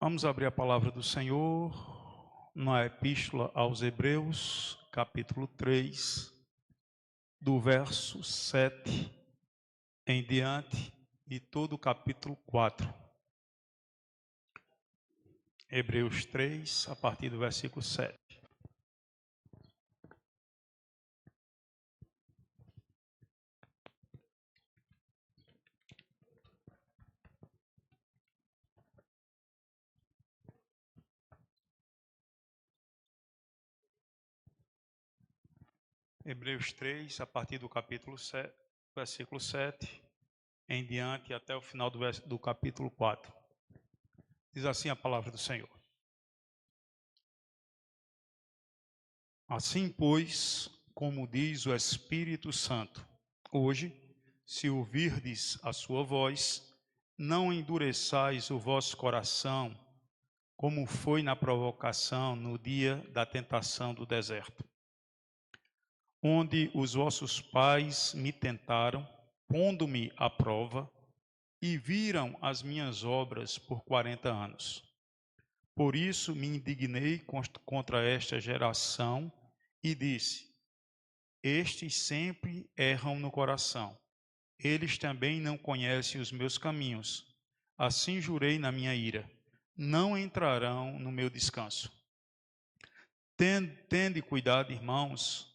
Vamos abrir a palavra do Senhor na Epístola aos Hebreus, capítulo 3, do verso 7 em diante e todo o capítulo 4. Hebreus 3, a partir do versículo 7. Hebreus 3, a partir do capítulo 7, versículo 7 em diante até o final do capítulo 4. Diz assim a palavra do Senhor. Assim, pois, como diz o Espírito Santo, hoje, se ouvirdes a sua voz, não endureçais o vosso coração, como foi na provocação no dia da tentação do deserto, onde os vossos pais me tentaram, pondo-me à prova, e viram as minhas obras por 40 anos. Por isso me indignei contra esta geração e disse: estes sempre erram no coração. Eles também não conhecem os meus caminhos. Assim jurei na minha ira: não entrarão no meu descanso. Tende cuidado, irmãos,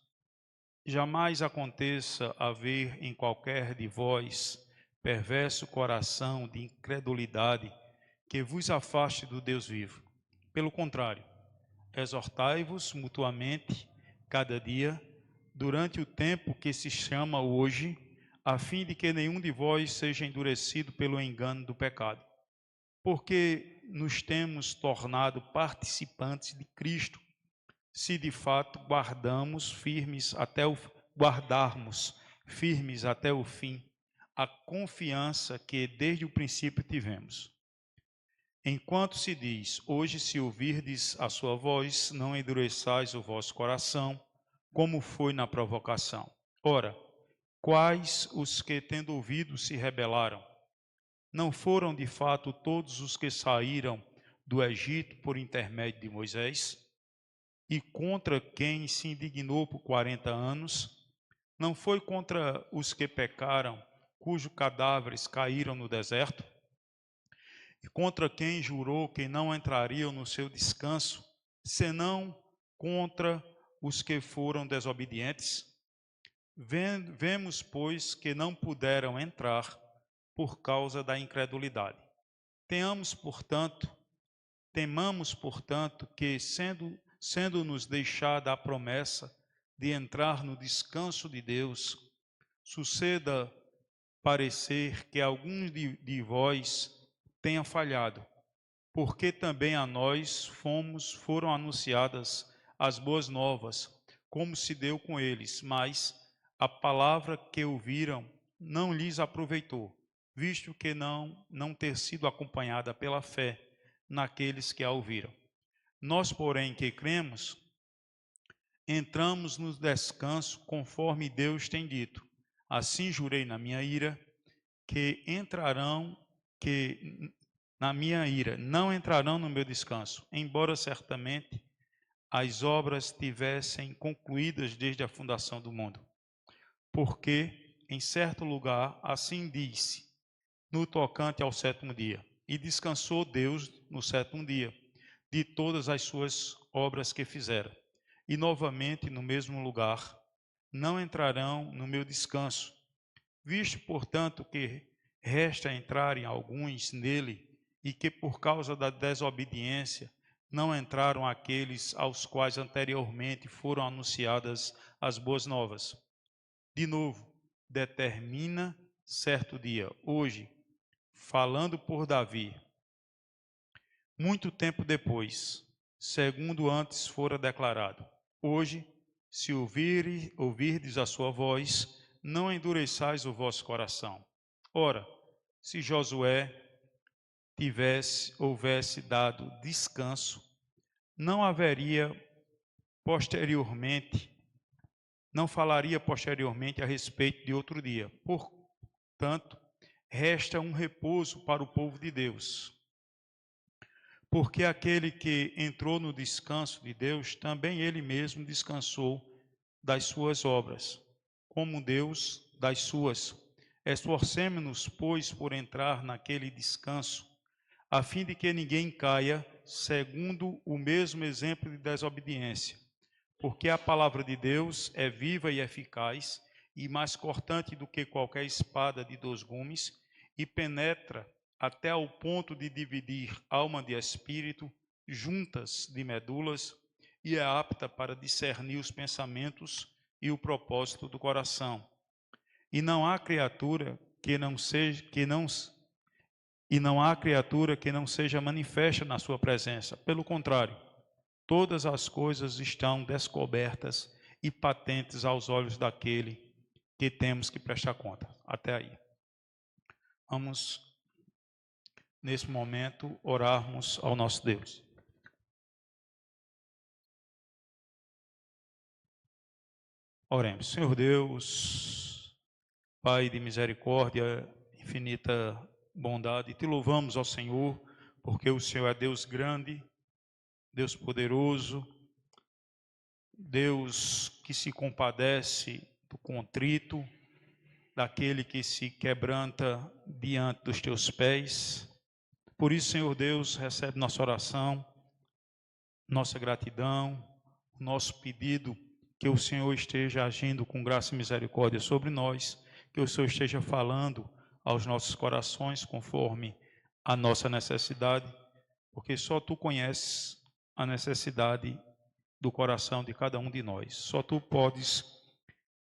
jamais aconteça haver em qualquer de vós perverso coração de incredulidade que vos afaste do Deus vivo. Pelo contrário, exortai-vos mutuamente cada dia, durante o tempo que se chama hoje, a fim de que nenhum de vós seja endurecido pelo engano do pecado. Porque nos temos tornado participantes de Cristo, se de fato guardarmos firmes até o fim a confiança que desde o princípio tivemos. Enquanto se diz: hoje, se ouvirdes a sua voz, não endureçais o vosso coração, como foi na provocação. Ora, quais os que, tendo ouvido, se rebelaram? Não foram de fato todos os que saíram do Egito por intermédio de Moisés? E contra quem se indignou por 40 anos? Não foi contra os que pecaram, cujos cadáveres caíram no deserto? E contra quem jurou que não entrariam no seu descanso, senão contra os que foram desobedientes? Vemos, pois, que não puderam entrar por causa da incredulidade. Temamos, portanto, que sendo-nos deixada a promessa de entrar no descanso de Deus, suceda parecer que alguns de vós tenha falhado, porque também a nós foram anunciadas as boas novas, como se deu com eles, mas a palavra que ouviram não lhes aproveitou, visto que não ter sido acompanhada pela fé naqueles que a ouviram. Nós, porém, que cremos, entramos no descanso conforme Deus tem dito. Assim jurei na minha ira, não entrarão no meu descanso, embora certamente as obras tivessem concluídas desde a fundação do mundo. Porque em certo lugar assim disse, no tocante ao sétimo dia: e descansou Deus no sétimo dia de todas as suas obras que fizera. E novamente no mesmo lugar: não entrarão no meu descanso. Visto, portanto, que resta entrarem alguns nele, e que por causa da desobediência não entraram aqueles aos quais anteriormente foram anunciadas as boas novas. De novo, determina certo dia, hoje, falando por Davi, muito tempo depois, segundo antes fora declarado: hoje, se ouvirdes a sua voz, não endureçais o vosso coração. Ora, se Josué houvesse dado descanso, não falaria posteriormente a respeito de outro dia. Portanto, resta um repouso para o povo de Deus. Porque aquele que entrou no descanso de Deus, também ele mesmo descansou das suas obras, como Deus das suas. Esforcemo-nos, pois, por entrar naquele descanso, a fim de que ninguém caia segundo o mesmo exemplo de desobediência. Porque a palavra de Deus é viva e eficaz, e mais cortante do que qualquer espada de 2 gumes, e penetra até ao ponto de dividir alma de espírito, juntas de medulas, e é apta para discernir os pensamentos e o propósito do coração. E não há criatura que não seja manifesta na sua presença. Pelo contrário, todas as coisas estão descobertas e patentes aos olhos daquele que temos que prestar conta. Até aí. Vamos, nesse momento, orarmos ao nosso Deus. Oremos. Senhor Deus, Pai de misericórdia, infinita bondade, te louvamos, ó Senhor, porque o Senhor é Deus grande, Deus poderoso, Deus que se compadece do contrito, daquele que se quebranta diante dos teus pés. Por isso, Senhor Deus, recebe nossa oração, nossa gratidão, nosso pedido que o Senhor esteja agindo com graça e misericórdia sobre nós, que o Senhor esteja falando aos nossos corações conforme a nossa necessidade, porque só Tu conheces a necessidade do coração de cada um de nós. Só Tu podes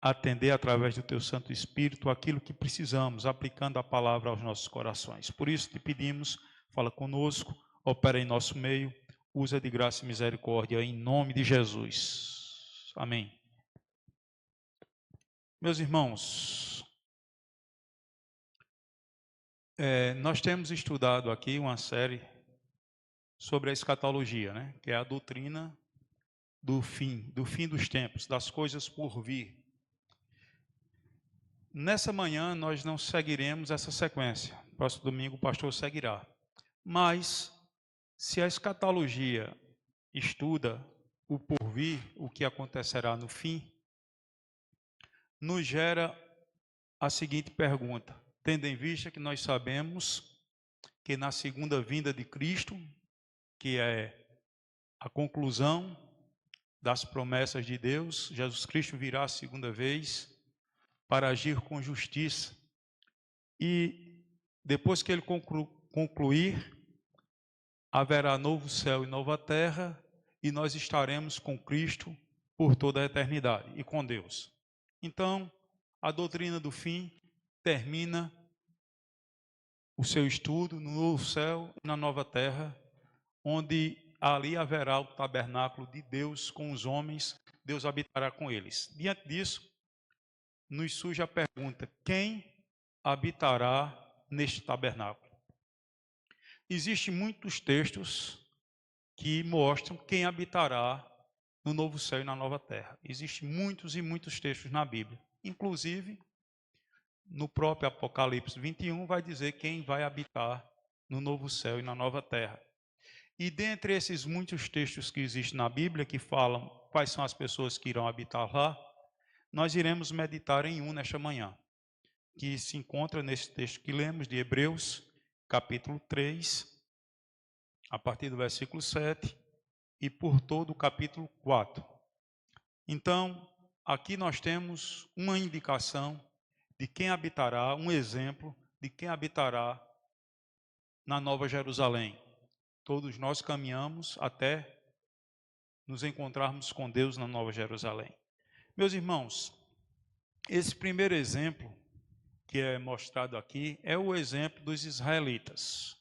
atender através do Teu Santo Espírito aquilo que precisamos, aplicando a palavra aos nossos corações. Por isso te pedimos, fala conosco, opera em nosso meio, usa de graça e misericórdia, em nome de Jesus. Amém. Meus irmãos, nós temos estudado aqui uma série sobre a escatologia, né? Que é a doutrina do fim dos tempos, das coisas por vir. Nessa manhã nós não seguiremos essa sequência. Próximo domingo o pastor seguirá. Mas se a escatologia estuda o porvir, o que acontecerá no fim, nos gera a seguinte pergunta, tendo em vista que nós sabemos que na segunda vinda de Cristo, que é a conclusão das promessas de Deus, Jesus Cristo virá a segunda vez para agir com justiça. E depois que ele concluir, haverá novo céu e nova terra, e nós estaremos com Cristo por toda a eternidade e com Deus. Então, a doutrina do fim termina o seu estudo no novo céu e na nova terra, onde ali haverá o tabernáculo de Deus com os homens, Deus habitará com eles. Diante disso, nos surge a pergunta: quem habitará neste tabernáculo? Existem muitos textos que mostram quem habitará no novo céu e na nova terra. Existem muitos e muitos textos na Bíblia. Inclusive, no próprio Apocalipse 21, vai dizer quem vai habitar no novo céu e na nova terra. E dentre esses muitos textos que existem na Bíblia, que falam quais são as pessoas que irão habitar lá, nós iremos meditar em um nesta manhã, que se encontra nesse texto que lemos de Hebreus, capítulo 3, a partir do versículo 7, e por todo o capítulo 4. Então, aqui nós temos uma indicação de quem habitará, um exemplo de quem habitará na Nova Jerusalém. Todos nós caminhamos até nos encontrarmos com Deus na Nova Jerusalém. Meus irmãos, esse primeiro exemplo que é mostrado aqui é o exemplo dos israelitas.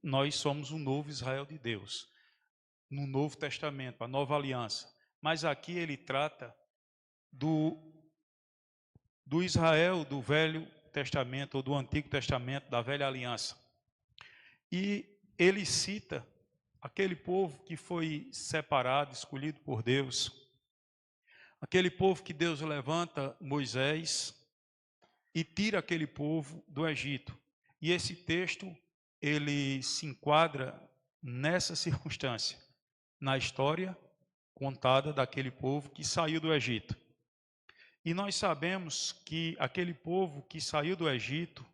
Nós somos o novo Israel de Deus, no Novo Testamento, a nova aliança. Mas aqui ele trata do Israel do Velho Testamento, ou do Antigo Testamento, da Velha Aliança. E ele cita aquele povo que foi separado, escolhido por Deus, aquele povo que Deus levanta Moisés e tira aquele povo do Egito. E esse texto, ele se enquadra nessa circunstância, na história contada daquele povo que saiu do Egito. E nós sabemos que aquele povo que saiu do Egito,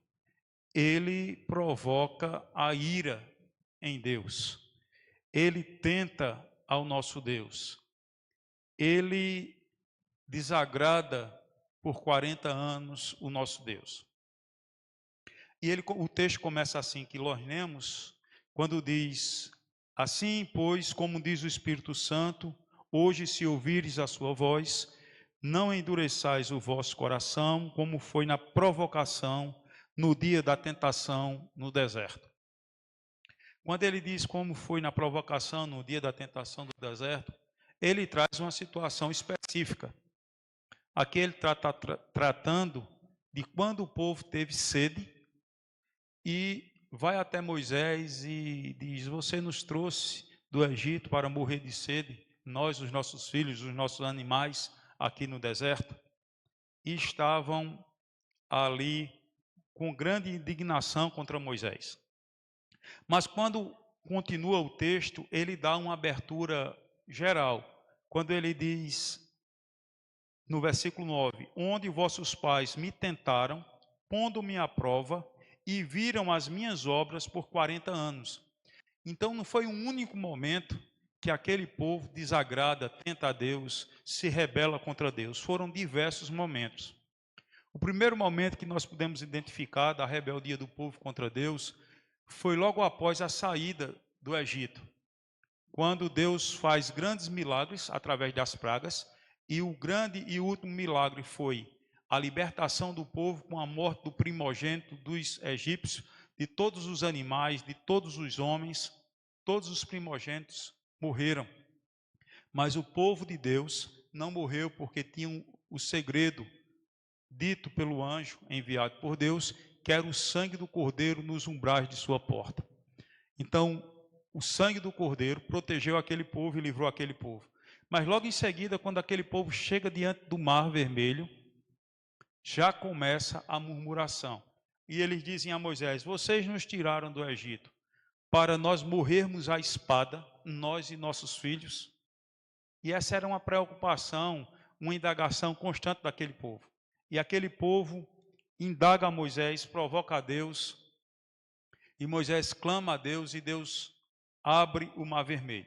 ele provoca a ira em Deus. Ele tenta ao nosso Deus. Ele desagrada por 40 anos o nosso Deus. E o texto começa assim, que nós lemos, quando diz: assim, pois, como diz o Espírito Santo, hoje se ouvires a sua voz, não endureçais o vosso coração, como foi na provocação, no dia da tentação no deserto. Quando ele diz como foi na provocação, no dia da tentação do deserto, ele traz uma situação específica. Aqui ele está tratando de quando o povo teve sede e vai até Moisés e diz: você nos trouxe do Egito para morrer de sede, nós, os nossos filhos, os nossos animais, aqui no deserto. E estavam ali com grande indignação contra Moisés. Mas quando continua o texto, ele dá uma abertura geral. Quando ele diz, no versículo 9: onde vossos pais me tentaram, pondo-me à prova, e viram as minhas obras por 40 anos. Então não foi um único momento que aquele povo desagrada, tenta a Deus, se rebela contra Deus. Foram diversos momentos. O primeiro momento que nós podemos identificar da rebeldia do povo contra Deus foi logo após a saída do Egito, quando Deus faz grandes milagres através das pragas, e o grande e último milagre foi a libertação do povo com a morte do primogênito dos egípcios, de todos os animais, de todos os homens, todos os primogênitos morreram. Mas o povo de Deus não morreu porque tinham o segredo dito pelo anjo enviado por Deus, que era o sangue do cordeiro nos umbrais de sua porta. Então, o sangue do cordeiro protegeu aquele povo e livrou aquele povo. Mas logo em seguida, quando aquele povo chega diante do Mar Vermelho, já começa a murmuração. E eles dizem a Moisés: vocês nos tiraram do Egito para nós morrermos à espada, nós e nossos filhos. E essa era uma preocupação, uma indagação constante daquele povo. E aquele povo indaga a Moisés, provoca a Deus, e Moisés clama a Deus, e Deus abre o Mar Vermelho.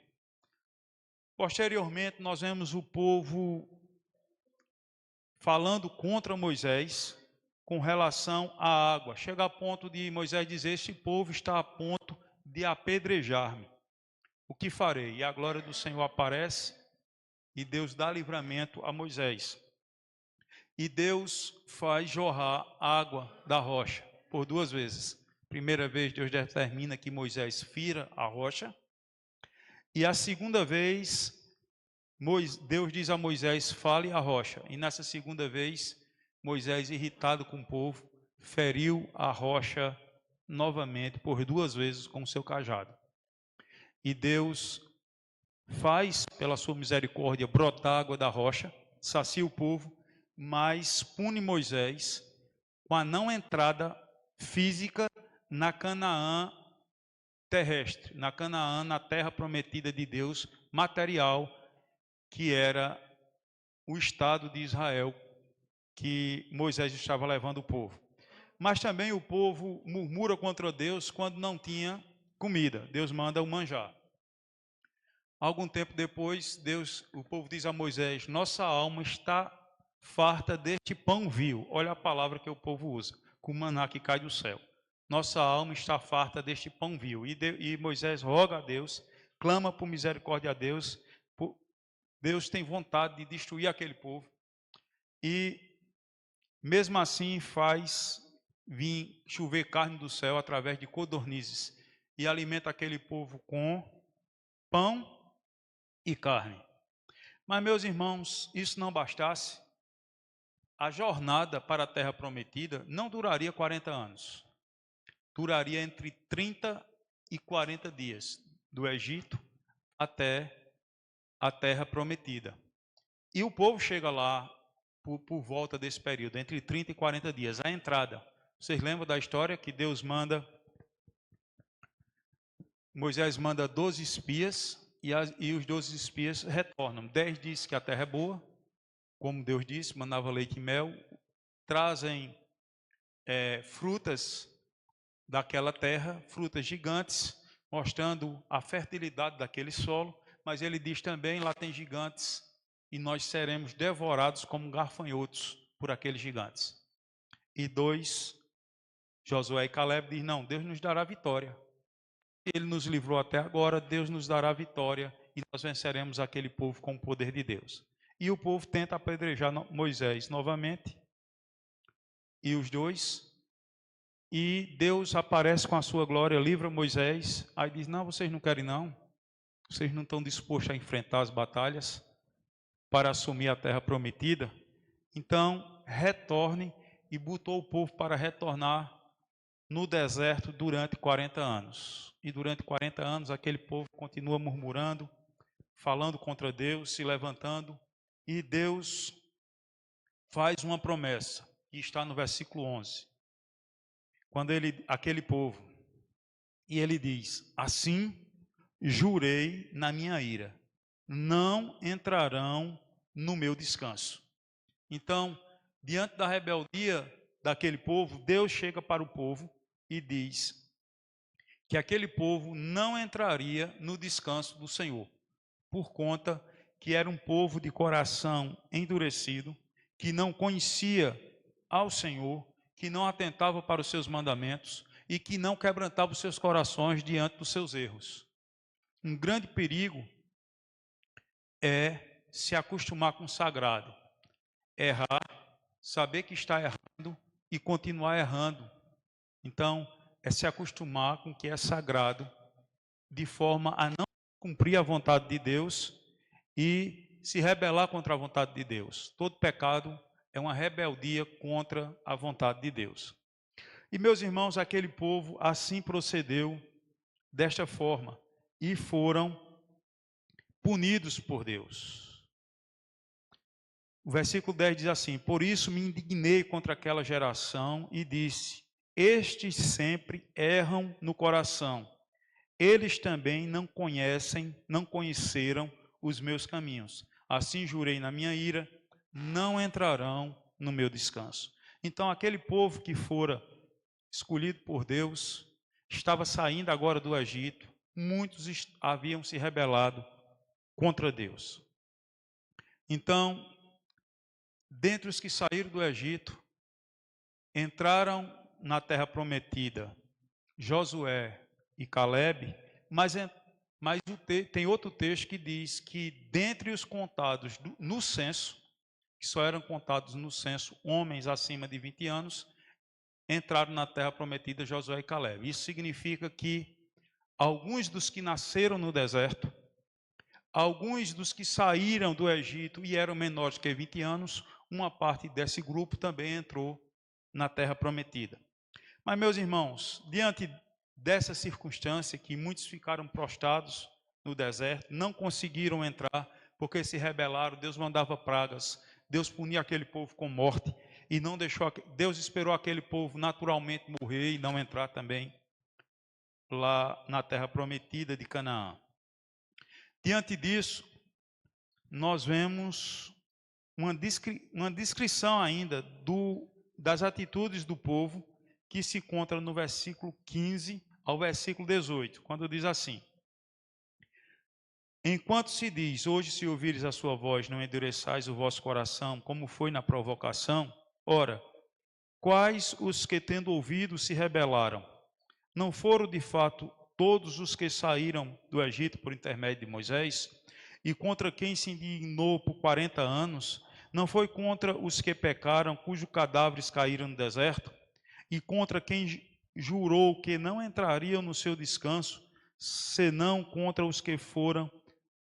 Posteriormente, nós vemos o povo falando contra Moisés com relação à água. Chega a ponto de Moisés dizer: este povo está a ponto de apedrejar-me. O que farei? E a glória do Senhor aparece, e Deus dá livramento a Moisés. E Deus faz jorrar água da rocha por 2 vezes. Primeira vez, Deus determina que Moisés fira a rocha. E a segunda vez, Deus diz a Moisés: fale a rocha. E nessa segunda vez, Moisés, irritado com o povo, feriu a rocha novamente por 2 vezes com o seu cajado. E Deus faz, pela sua misericórdia, brotar água da rocha, sacia o povo, mas pune Moisés com a não entrada física na Canaã terrestre, na Canaã, na terra prometida de Deus, material, que era o estado de Israel, que Moisés estava levando o povo. Mas também o povo murmura contra Deus quando não tinha comida. Deus manda o manjar. Algum tempo depois, o povo diz a Moisés: nossa alma está farta deste pão vil. Olha a palavra que o povo usa, com o maná que cai do céu. Nossa alma está farta deste pão vil. E Moisés roga a Deus, clama por misericórdia a Deus. Deus tem vontade de destruir aquele povo. E mesmo assim faz vir chover carne do céu através de codornizes. E alimenta aquele povo com pão e carne. Mas, meus irmãos, isso não bastasse, a jornada para a terra prometida não duraria 40 anos. Duraria entre 30 e 40 dias, do Egito até a terra prometida. E o povo chega lá por volta desse período, entre 30 e 40 dias, a entrada. Vocês lembram da história que Deus manda Moisés manda 12 espias e os 12 espias retornam. 10 dizem que a terra é boa, como Deus disse, mandava leite e mel. Trazem frutas daquela terra, frutas gigantes, mostrando a fertilidade daquele solo. Mas ele diz também, lá tem gigantes e nós seremos devorados como gafanhotos por aqueles gigantes. E 2, Josué e Caleb diz, não, Deus nos dará vitória. Ele nos livrou até agora, Deus nos dará vitória e nós venceremos aquele povo com o poder de Deus. E o povo tenta apedrejar Moisés novamente, e os dois, e Deus aparece com a sua glória, livra Moisés, aí diz, não, vocês não querem não, vocês não estão dispostos a enfrentar as batalhas para assumir a terra prometida, então retorne, e botou o povo para retornar no deserto durante 40 anos. E durante 40 anos aquele povo continua murmurando, falando contra Deus, se levantando, e Deus faz uma promessa, que está no versículo 11. Quando aquele povo, e ele diz, assim jurei na minha ira, não entrarão no meu descanso. Então, diante da rebeldia daquele povo, Deus chega para o povo e diz que aquele povo não entraria no descanso do Senhor, por conta que era um povo de coração endurecido, que não conhecia ao Senhor, que não atentava para os seus mandamentos e que não quebrantava os seus corações diante dos seus erros. Um grande perigo é se acostumar com o sagrado, errar, saber que está errando e continuar errando. Então, é se acostumar com o que é sagrado, de forma a não cumprir a vontade de Deus e se rebelar contra a vontade de Deus. Todo pecado é uma rebeldia contra a vontade de Deus. E, meus irmãos, aquele povo assim procedeu desta forma e foram punidos por Deus. O versículo 10 diz assim, por isso me indignei contra aquela geração e disse, estes sempre erram no coração, eles também não conheceram os meus caminhos. Assim jurei na minha ira, não entrarão no meu descanso. Então aquele povo que fora escolhido por Deus, estava saindo agora do Egito, muitos haviam se rebelado contra Deus. Então, dentre os que saíram do Egito, entraram na terra prometida Josué e Caleb, mas tem outro texto que diz que dentre os contados no censo, que só eram contados no censo homens acima de 20 anos, entraram na terra prometida Josué e Caleb. Isso significa que alguns dos que nasceram no deserto, alguns dos que saíram do Egito e eram menores que 20 anos, uma parte desse grupo também entrou na terra prometida. Mas, meus irmãos, diante dessa circunstância que muitos ficaram prostrados no deserto, não conseguiram entrar porque se rebelaram, Deus mandava pragas, Deus punia aquele povo com morte e não deixou, Deus esperou aquele povo naturalmente morrer e não entrar também lá na terra prometida de Canaã. Diante disso, nós vemos uma descrição ainda das atitudes do povo que se encontra no versículo 15 ao versículo 18, quando diz assim, enquanto se diz, hoje se ouvires a sua voz, não endureçais o vosso coração, como foi na provocação, ora, quais os que tendo ouvido se rebelaram? Não foram de fato todos os que saíram do Egito por intermédio de Moisés, e contra quem se indignou por 40 anos, não foi contra os que pecaram, cujos cadáveres caíram no deserto? E contra quem jurou que não entrariam no seu descanso, senão contra os que foram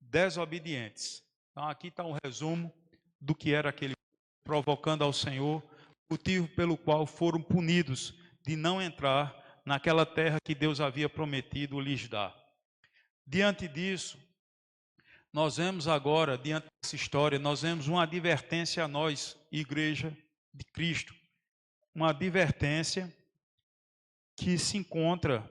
desobedientes. Então, aqui está um resumo do que era aquele provocando ao Senhor, motivo pelo qual foram punidos de não entrar naquela terra que Deus havia prometido lhes dar. Diante disso, nós vemos agora, diante dessa história, nós vemos uma advertência a nós, Igreja de Cristo, uma advertência que se encontra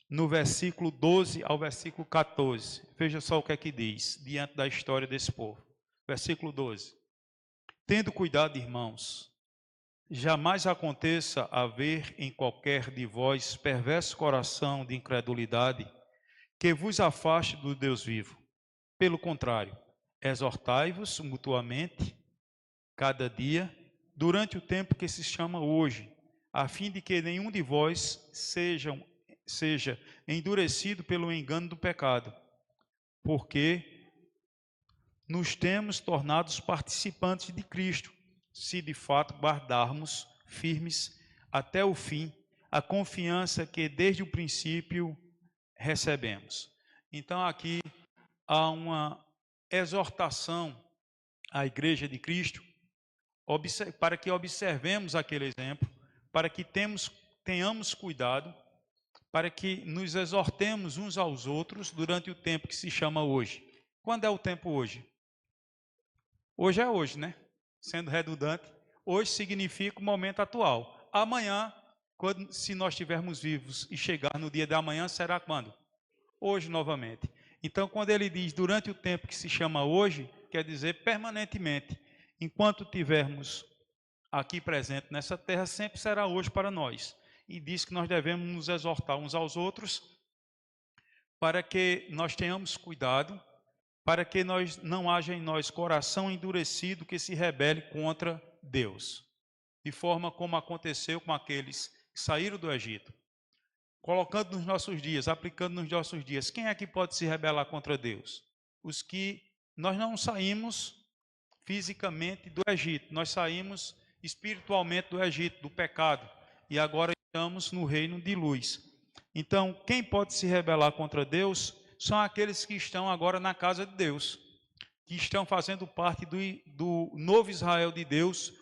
no versículo 12 ao versículo 14. Veja só o que é que diz, diante da história desse povo. Versículo 12. Tendo cuidado, irmãos, jamais aconteça haver em qualquer de vós perverso coração de incredulidade que vos afaste do Deus vivo. Pelo contrário, exortai-vos mutuamente, cada dia, durante o tempo que se chama hoje, a fim de que nenhum de vós seja endurecido pelo engano do pecado, porque nos temos tornados participantes de Cristo, se de fato guardarmos firmes até o fim a confiança que desde o princípio recebemos. Então aqui há uma exortação à Igreja de Cristo para que observemos aquele exemplo, para que tenhamos cuidado, para que nos exortemos uns aos outros durante o tempo que se chama hoje. Quando é o tempo hoje? Hoje é hoje, né? Sendo redundante, hoje significa o momento atual. Amanhã, se nós estivermos vivos e chegar no dia de amanhã, será quando? Hoje novamente. Então, quando ele diz durante o tempo que se chama hoje, quer dizer permanentemente. Enquanto tivermos aqui presente nessa terra, sempre será hoje para nós. E diz que nós devemos nos exortar uns aos outros para que nós tenhamos cuidado, para que não haja em nós coração endurecido que se rebele contra Deus, de forma como aconteceu com aqueles que saíram do Egito. Colocando nos nossos dias, aplicando nos nossos dias, quem é que pode se rebelar contra Deus? Os que nós não saímos fisicamente do Egito, nós saímos espiritualmente do Egito, do pecado, e agora estamos no reino de luz. Então, quem pode se rebelar contra Deus são aqueles que estão agora na casa de Deus, que estão fazendo parte do novo Israel de Deus,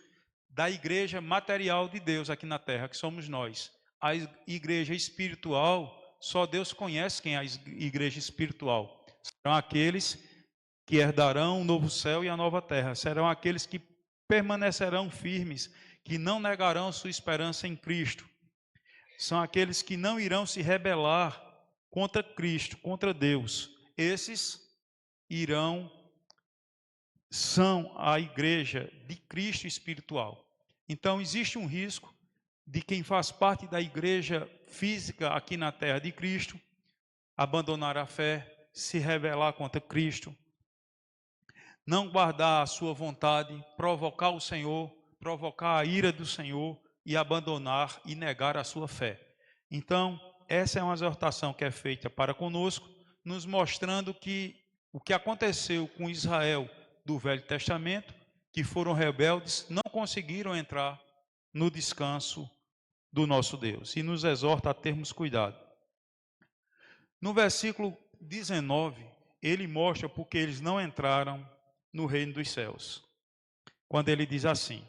da igreja material de Deus aqui na terra, que somos nós. A igreja espiritual, só Deus conhece quem é a igreja espiritual. Serão aqueles que herdarão o novo céu e a nova terra. Serão aqueles que permanecerão firmes, que não negarão sua esperança em Cristo. São aqueles que não irão se rebelar contra Cristo, contra Deus. Esses são a igreja de Cristo espiritual. Então existe um risco de quem faz parte da igreja física aqui na terra de Cristo abandonar a fé, se rebelar contra Cristo, não guardar a sua vontade, provocar o Senhor, provocar a ira do Senhor e abandonar e negar a sua fé. Então, essa é uma exortação que é feita para conosco, nos mostrando que o que aconteceu com Israel do Velho Testamento, que foram rebeldes, não conseguiram entrar no descanso do nosso Deus. E nos exorta a termos cuidado. No versículo 19, ele mostra porque eles não entraram no reino dos céus. Quando ele diz assim: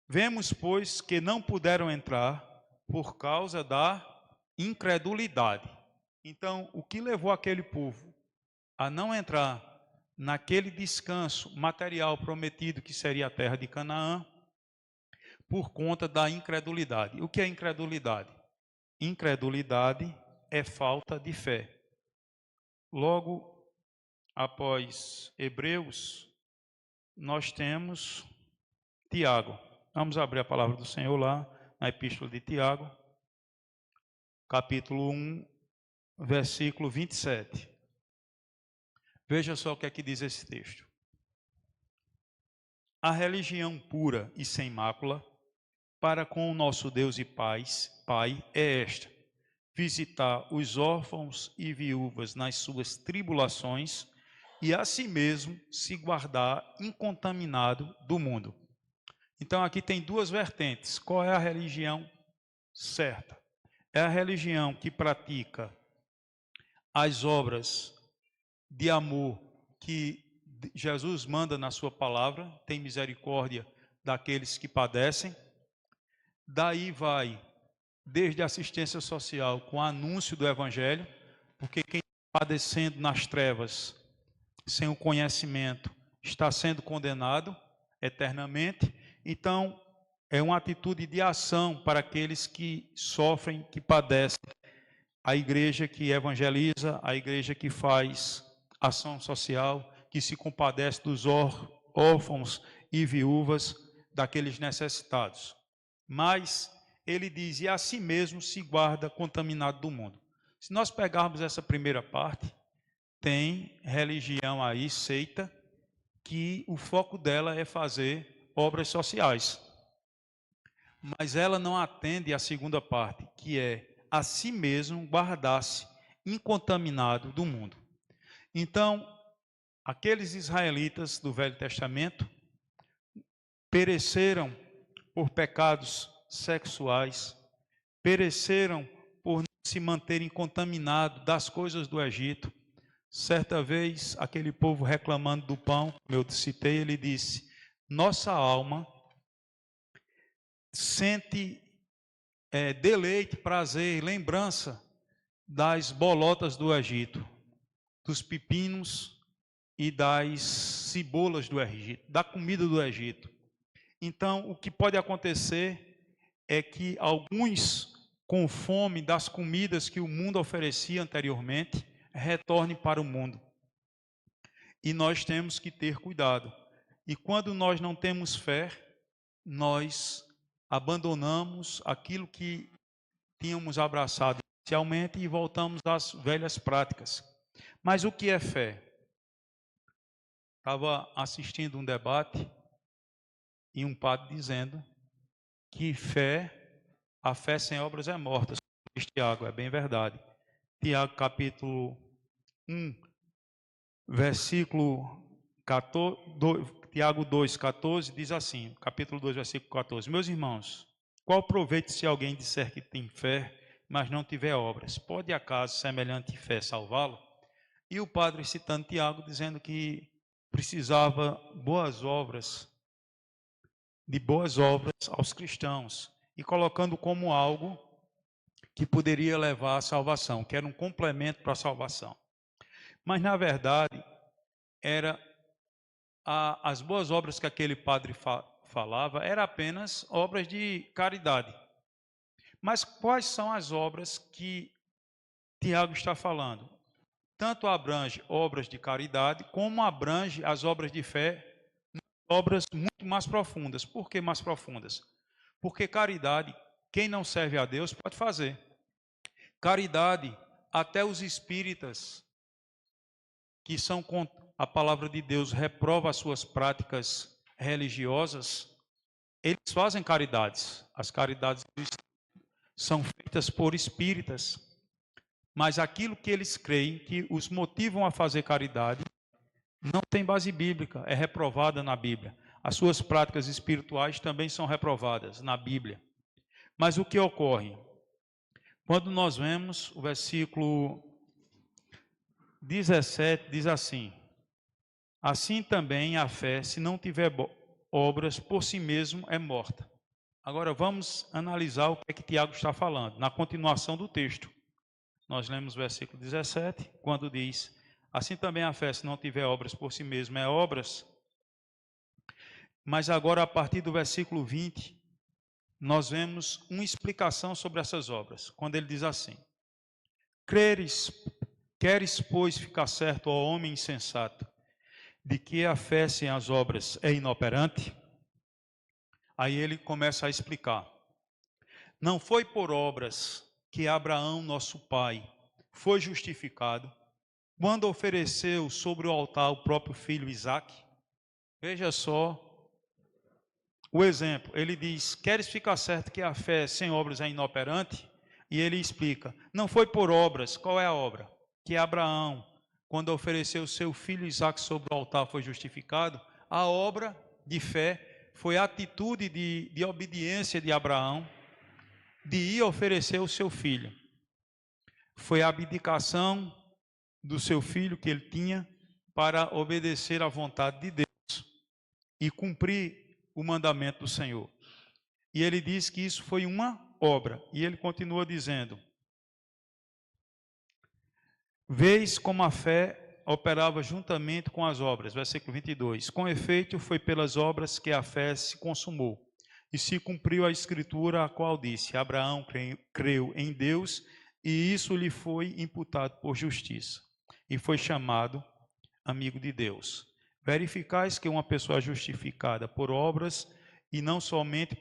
vemos, pois, que não puderam entrar por causa da incredulidade. Então, o que levou aquele povo a não entrar naquele descanso material prometido que seria a terra de Canaã? Por conta da incredulidade. O que é incredulidade? Incredulidade é falta de fé. Logo após Hebreus, nós temos Tiago. Vamos abrir a palavra do Senhor lá na epístola de Tiago, capítulo 1, versículo 27. Veja só o que é que diz esse texto. A religião pura e sem mácula para com o nosso Deus e Pai é esta: visitar os órfãos e viúvas nas suas tribulações e a si mesmo se guardar incontaminado do mundo. Então aqui tem duas vertentes. Qual é a religião certa? É a religião que pratica as obras de amor que Jesus manda na sua palavra, tem misericórdia daqueles que padecem. Daí vai desde a assistência social com o anúncio do evangelho, porque quem está padecendo nas trevas, sem o conhecimento, está sendo condenado eternamente. Então, é uma atitude de ação para aqueles que sofrem, que padecem a igreja que evangeliza, a igreja que faz ação social, que se compadece dos órfãos e viúvas, daqueles necessitados. Mas ele diz, e a si mesmo se guarda contaminado do mundo. Se nós pegarmos essa primeira parte, tem religião aí, seita, que o foco dela é fazer obras sociais. Mas ela não atende à segunda parte, que é a si mesmo guardar-se incontaminado do mundo. Então, aqueles israelitas do Velho Testamento pereceram por pecados sexuais, pereceram por não se manterem contaminados das coisas do Egito. Certa vez, aquele povo reclamando do pão, como eu citei, ele disse, nossa alma sente deleite, prazer, lembrança das bolotas do Egito, dos pepinos e das cebolas do Egito, da comida do Egito. Então, o que pode acontecer é que alguns, com fome das comidas que o mundo oferecia anteriormente, retornem para o mundo. E nós temos que ter cuidado. E quando nós não temos fé, nós abandonamos aquilo que tínhamos abraçado inicialmente e voltamos às velhas práticas. Mas o que é fé? Estava assistindo um debate e um padre dizendo que a fé sem obras é morta. Tiago, é bem verdade. Tiago capítulo 1, versículo 14, Tiago 2,14 diz assim, capítulo 2, versículo 14. Meus irmãos, qual proveito se alguém disser que tem fé, mas não tiver obras? Pode acaso semelhante fé salvá-lo? E o padre citando Tiago, dizendo que precisava de boas obras aos cristãos, e colocando como algo que poderia levar à salvação, que era um complemento para a salvação. Mas, na verdade, as boas obras que aquele padre falava eram apenas obras de caridade. Mas quais são as obras que Tiago está falando? Tanto abrange obras de caridade, como abrange as obras de fé, obras muito mais profundas. Por que mais profundas? Porque caridade, quem não serve a Deus pode fazer. Caridade, até os espíritas, que são contra a palavra de Deus, reprova as suas práticas religiosas, eles fazem caridades. As caridades são feitas por espíritas, mas aquilo que eles creem que os motivam a fazer caridade não tem base bíblica, é reprovada na Bíblia. As suas práticas espirituais também são reprovadas na Bíblia. Mas o que ocorre? Quando nós vemos o versículo 17, diz assim, assim também a fé, se não tiver obras, por si mesmo é morta. Agora vamos analisar o que é que Tiago está falando, na continuação do texto. Nós lemos o versículo 17, quando diz, assim também a fé, se não tiver obras, por si mesmo é obras. Mas agora, a partir do versículo 20, nós vemos uma explicação sobre essas obras, quando ele diz assim, queres, pois, ficar certo, ó homem insensato, de que a fé sem as obras é inoperante? Aí ele começa a explicar. Não foi por obras que Abraão, nosso pai, foi justificado, quando ofereceu sobre o altar o próprio filho Isaque. Veja só o exemplo. Ele diz, queres ficar certo que a fé sem obras é inoperante? E ele explica, não foi por obras. Qual é a obra? Que Abraão, quando ofereceu seu filho Isaque sobre o altar, foi justificado. A obra de fé foi a atitude de obediência de Abraão, de ir oferecer o seu filho. Foi a abdicação do seu filho que ele tinha para obedecer à vontade de Deus e cumprir o mandamento do Senhor. E ele diz que isso foi uma obra. E ele continua dizendo, vês como a fé operava juntamente com as obras. Versículo 22. Com efeito, foi pelas obras que a fé se consumou. E se cumpriu a escritura, a qual disse, Abraão creu em Deus, e isso lhe foi imputado por justiça, e foi chamado amigo de Deus. Verificais que uma pessoa é justificada por obras e não somente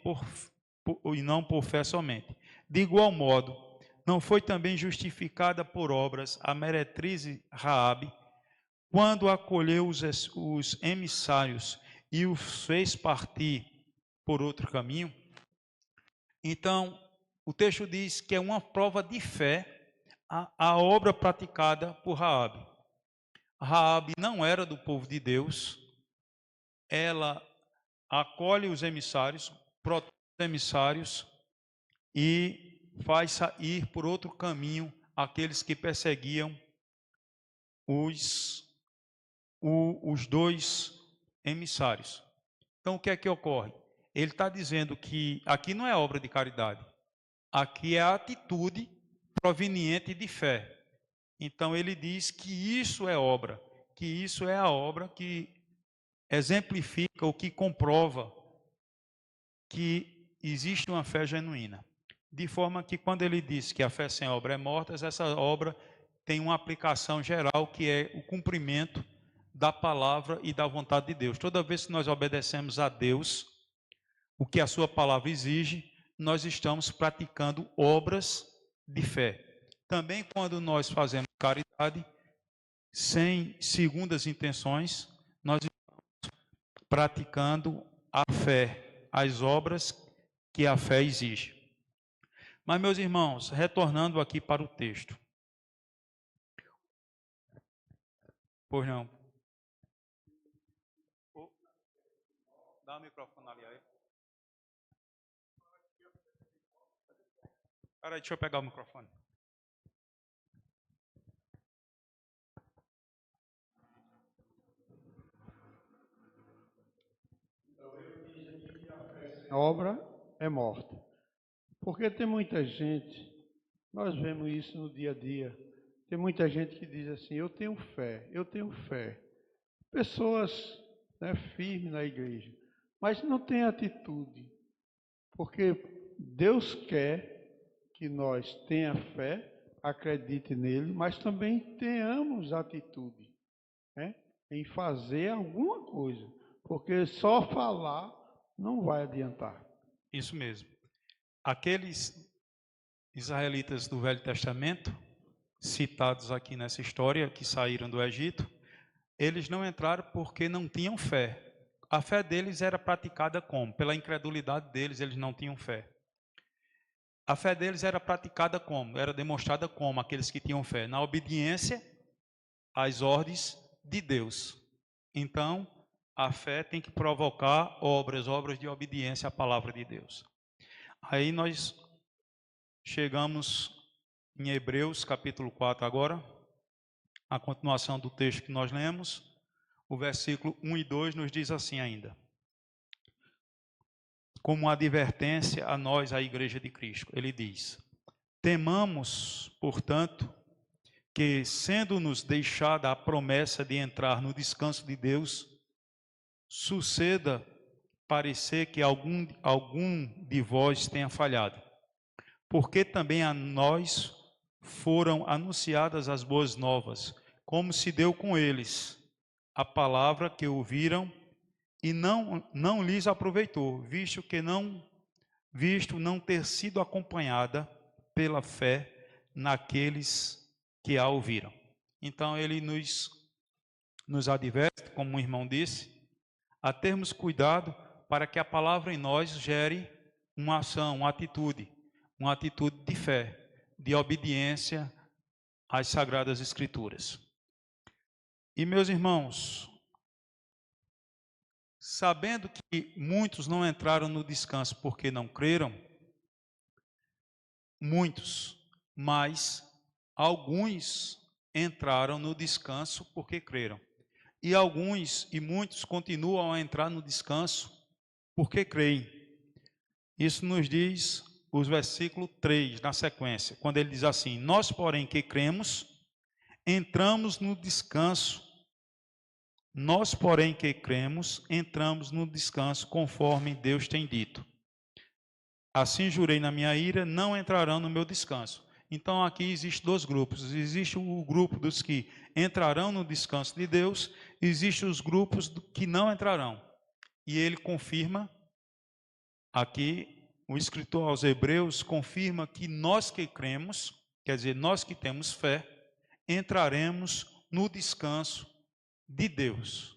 e não por fé somente. De igual modo, não foi também justificada por obras a meretriz Raabe, quando acolheu os emissários e os fez partir por outro caminho? Então, o texto diz que é uma prova de fé a obra praticada por Raabe. Raabe não era do povo de Deus, ela acolhe os emissários, protege os emissários e faz sair por outro caminho aqueles que perseguiam os dois emissários. Então, o que é que ocorre? Ele está dizendo que aqui não é obra de caridade, aqui é a atitude proveniente de fé. Então, ele diz que isso é obra, que isso é a obra que exemplifica ou que comprova que existe uma fé genuína. De forma que, quando ele diz que a fé sem obra é morta, essa obra tem uma aplicação geral, que é o cumprimento da palavra e da vontade de Deus. Toda vez que nós obedecemos a Deus, o que a sua palavra exige, nós estamos praticando obras de fé. Também quando nós fazemos caridade, sem segundas intenções, nós estamos praticando a fé, as obras que a fé exige. Mas, meus irmãos, retornando aqui para o texto. Pois não. Dá o microfone ali aí. Peraí, deixa eu pegar o microfone. A obra é morta. Porque tem muita gente, nós vemos isso no dia a dia, tem muita gente que diz assim, eu tenho fé, eu tenho fé. Pessoas, né, firmes na igreja, mas não tem atitude. Porque Deus quer que nós tenha fé, acredite nele, mas também tenhamos atitude, né, em fazer alguma coisa. Porque só falar não vai adiantar. Isso mesmo. Aqueles israelitas do Velho Testamento, citados aqui nessa história, que saíram do Egito, eles não entraram porque não tinham fé. A fé deles era praticada como? Pela incredulidade deles, eles não tinham fé. A fé deles era praticada como? Era demonstrada como? Aqueles que tinham fé? Na obediência às ordens de Deus. Então, a fé tem que provocar obras de obediência à palavra de Deus. Aí nós chegamos em Hebreus capítulo 4 agora, a continuação do texto que nós lemos, o versículo 1 e 2 nos diz assim ainda: como uma advertência a nós, a Igreja de Cristo, ele diz: temamos, portanto, que, sendo-nos deixada a promessa de entrar no descanso de Deus, suceda parecer que algum de vós tenha falhado. Porque também a nós foram anunciadas as boas novas, como se deu com eles a palavra que ouviram e não lhes aproveitou, visto não ter sido acompanhada pela fé naqueles que a ouviram. Então ele nos adverte, como o irmão disse, a termos cuidado para que a palavra em nós gere uma ação, uma atitude de fé, de obediência às Sagradas Escrituras. E, meus irmãos, sabendo que muitos não entraram no descanso porque não creram, mas alguns entraram no descanso porque creram. E alguns e muitos continuam a entrar no descanso porque creem. Isso nos diz os versículos 3, na sequência, quando ele diz assim: nós, porém, que cremos, entramos no descanso. Nós, porém, que cremos, entramos no descanso, conforme Deus tem dito. Assim jurei na minha ira, não entrarão no meu descanso. Então aqui existe dois grupos. Existe o grupo dos que entrarão no descanso de Deus, e existe os grupos que não entrarão. E ele confirma, aqui o escritor aos Hebreus confirma que nós que cremos, quer dizer, nós que temos fé, entraremos no descanso de Deus,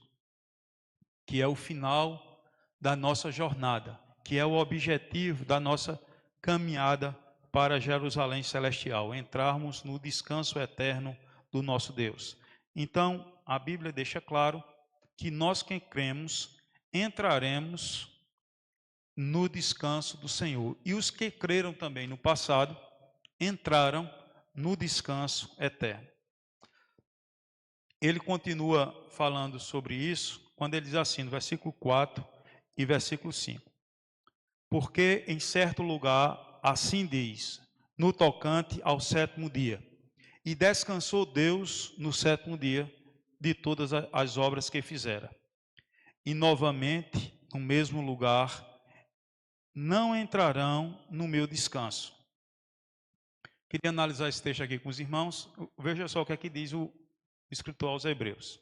que é o final da nossa jornada, que é o objetivo da nossa caminhada para Jerusalém celestial, entrarmos no descanso eterno do nosso Deus. Então, a Bíblia deixa claro que nós que cremos entraremos no descanso do Senhor. E os que creram também no passado entraram no descanso eterno. Ele continua falando sobre isso quando ele diz assim, no versículo 4 e versículo 5. Porque em certo lugar assim diz, no tocante ao sétimo dia, e descansou Deus no sétimo dia de todas as obras que fizera. E novamente, no mesmo lugar, não entrarão no meu descanso. Queria analisar esse texto aqui com os irmãos. Veja só o que é que diz o escritor aos Hebreus.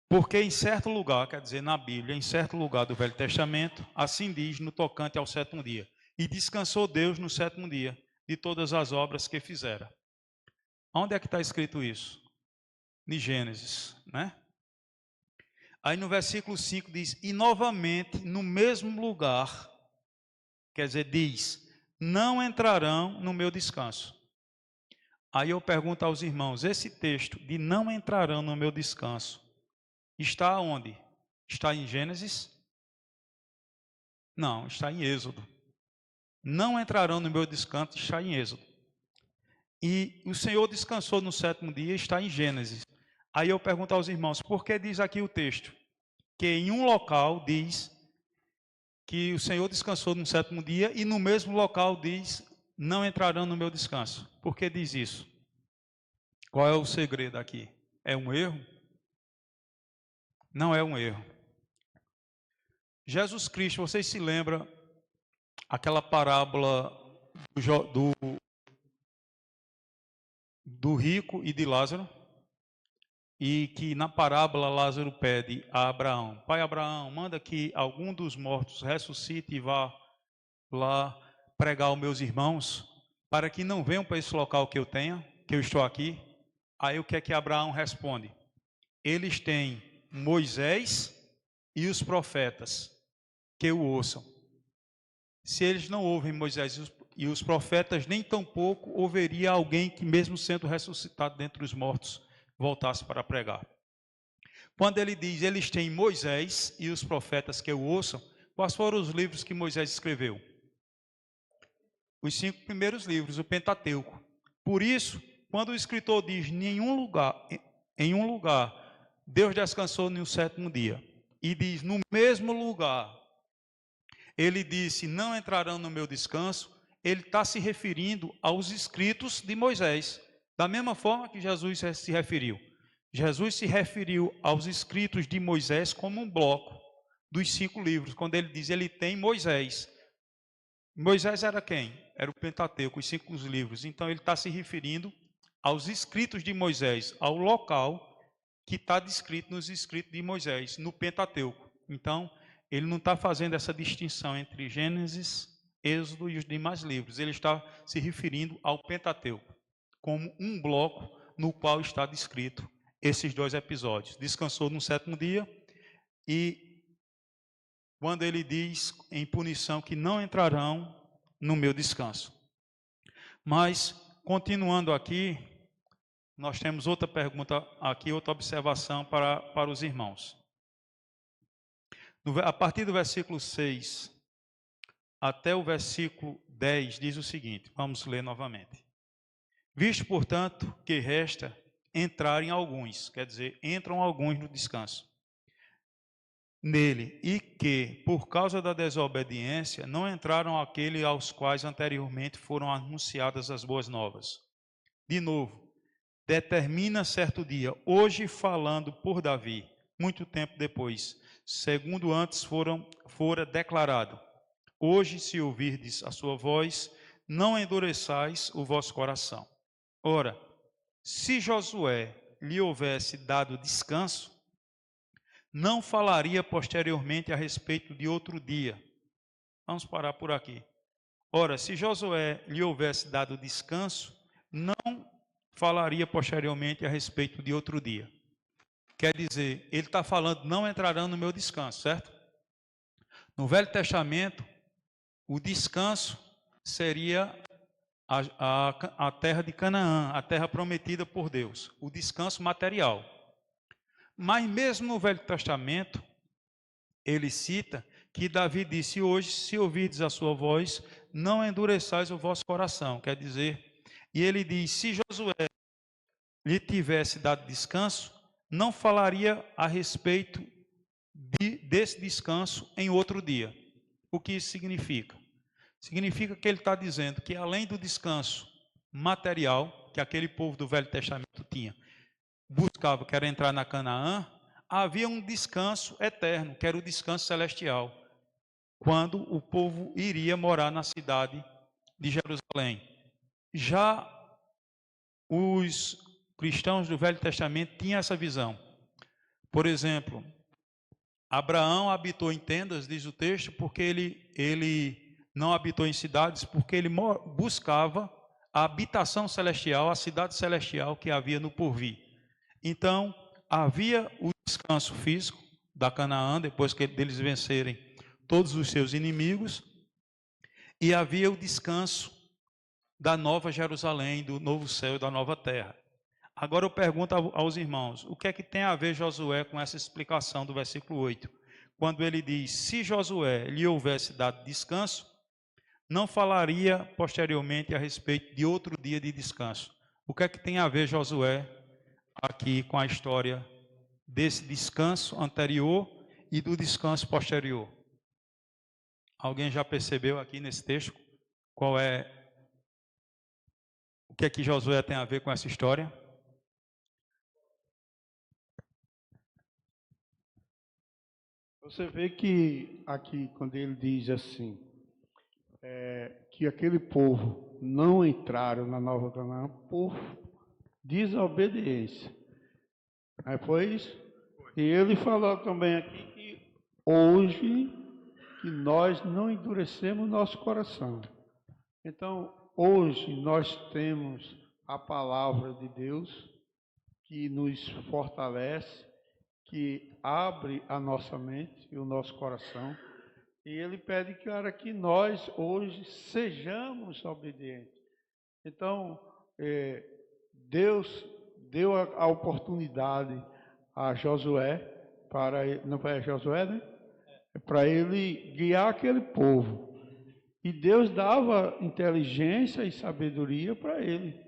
Porque em certo lugar, quer dizer, na Bíblia, em certo lugar do Velho Testamento, assim diz no tocante ao sétimo dia. E descansou Deus no sétimo dia de todas as obras que fizera. Onde é que está escrito isso? Em Gênesis, né? Aí no versículo 5 diz, e novamente no mesmo lugar, quer dizer, diz, não entrarão no meu descanso. Aí eu pergunto aos irmãos, esse texto de não entrarão no meu descanso, está onde? Está em Gênesis? Não, está em Êxodo. Não entrarão no meu descanso, está em Êxodo. E o Senhor descansou no sétimo dia, está em Gênesis. Aí eu pergunto aos irmãos, por que diz aqui o texto? Que em um local diz que o Senhor descansou no sétimo dia e no mesmo local diz, não entrarão no meu descanso. Por que diz isso? Qual é o segredo aqui? É um erro? Não é um erro. Jesus Cristo, vocês se lembram aquela parábola do rico e de Lázaro? E que na parábola Lázaro pede a Abraão, pai Abraão, manda que algum dos mortos ressuscite e vá lá pregar aos meus irmãos, para que não venham para esse local que eu estou aqui. Aí o que é que Abraão responde? Eles têm Moisés e os profetas, que o ouçam. Se eles não ouvem Moisés e os profetas, nem tampouco ouviria alguém que, mesmo sendo ressuscitado dentre os mortos, voltasse para pregar. Quando ele diz, eles têm Moisés e os profetas que o ouçam, quais foram os livros que Moisés escreveu? Os 5 primeiros livros, o Pentateuco. Por isso, quando o escritor diz, em um lugar, Deus descansou no sétimo dia, e diz, no mesmo lugar, ele disse, não entrarão no meu descanso, ele está se referindo aos escritos de Moisés, da mesma forma que Jesus se referiu. Jesus se referiu aos escritos de Moisés como um bloco dos 5 livros, quando ele diz, ele tem Moisés. Moisés era quem? Era o Pentateuco, os 5 livros. Então ele está se referindo aos escritos de Moisés, ao local que está descrito nos escritos de Moisés, no Pentateuco. Então, ele não está fazendo essa distinção entre Gênesis, Êxodo e os demais livros. Ele está se referindo ao Pentateuco, como um bloco no qual está descrito esses 2 episódios. Descansou no sétimo dia e quando ele diz em punição que não entrarão no meu descanso. Mas, continuando aqui, nós temos outra pergunta aqui, outra observação para os irmãos. A partir do versículo 6 até o versículo 10 diz o seguinte, vamos ler novamente. Visto, portanto, que resta entrarem alguns, quer dizer, entram alguns no descanso nele, e que, por causa da desobediência, não entraram aqueles aos quais anteriormente foram anunciadas as boas novas. De novo, determina certo dia, hoje falando por Davi, muito tempo depois, segundo antes fora declarado, hoje se ouvirdes a sua voz, não endureçais o vosso coração. Ora, se Josué lhe houvesse dado descanso, não falaria posteriormente a respeito de outro dia. Vamos parar por aqui. Ora, se Josué lhe houvesse dado descanso, não falaria posteriormente a respeito de outro dia. Quer dizer, ele está falando, não entrarão no meu descanso, certo? No Velho Testamento, o descanso seria a terra de Canaã, a terra prometida por Deus, o descanso material. Mas mesmo no Velho Testamento, ele cita que Davi disse: hoje, se ouvirdes a sua voz, não endureçais o vosso coração. Quer dizer, e ele diz: se Josué lhe tivesse dado descanso, não falaria a respeito desse descanso em outro dia. O que isso significa? Significa que ele está dizendo que além do descanso material que aquele povo do Velho Testamento tinha, buscava, que era entrar na Canaã, havia um descanso eterno, que era o descanso celestial, quando o povo iria morar na cidade de Jerusalém. Já os cristãos do Velho Testamento tinham essa visão. Por exemplo, Abraão habitou em tendas, diz o texto, porque ele não habitou em cidades, porque ele buscava a habitação celestial, a cidade celestial que havia no porvir. Então, havia o descanso físico da Canaã, depois que eles vencerem todos os seus inimigos, e havia o descanso da nova Jerusalém, do novo céu e da nova terra. Agora eu pergunto aos irmãos, o que é que tem a ver Josué com essa explicação do versículo 8? Quando ele diz, se Josué lhe houvesse dado descanso, não falaria posteriormente a respeito de outro dia de descanso. O que é que tem a ver Josué aqui com a história desse descanso anterior e do descanso posterior? Alguém já percebeu aqui nesse texto qual é o que é que Josué tem a ver com essa história? Você vê que aqui, quando ele diz assim, que aquele povo não entraram na Nova Canaã por desobediência. Foi isso? E ele falou também aqui que hoje que nós não endurecemos nosso coração. Então, hoje nós temos a palavra de Deus que nos fortalece, que abre a nossa mente e o nosso coração. E ele pede que nós hoje sejamos obedientes. Então, Deus deu a oportunidade a Josué, não foi a Josué, né? Para ele guiar aquele povo. E Deus dava inteligência e sabedoria para ele.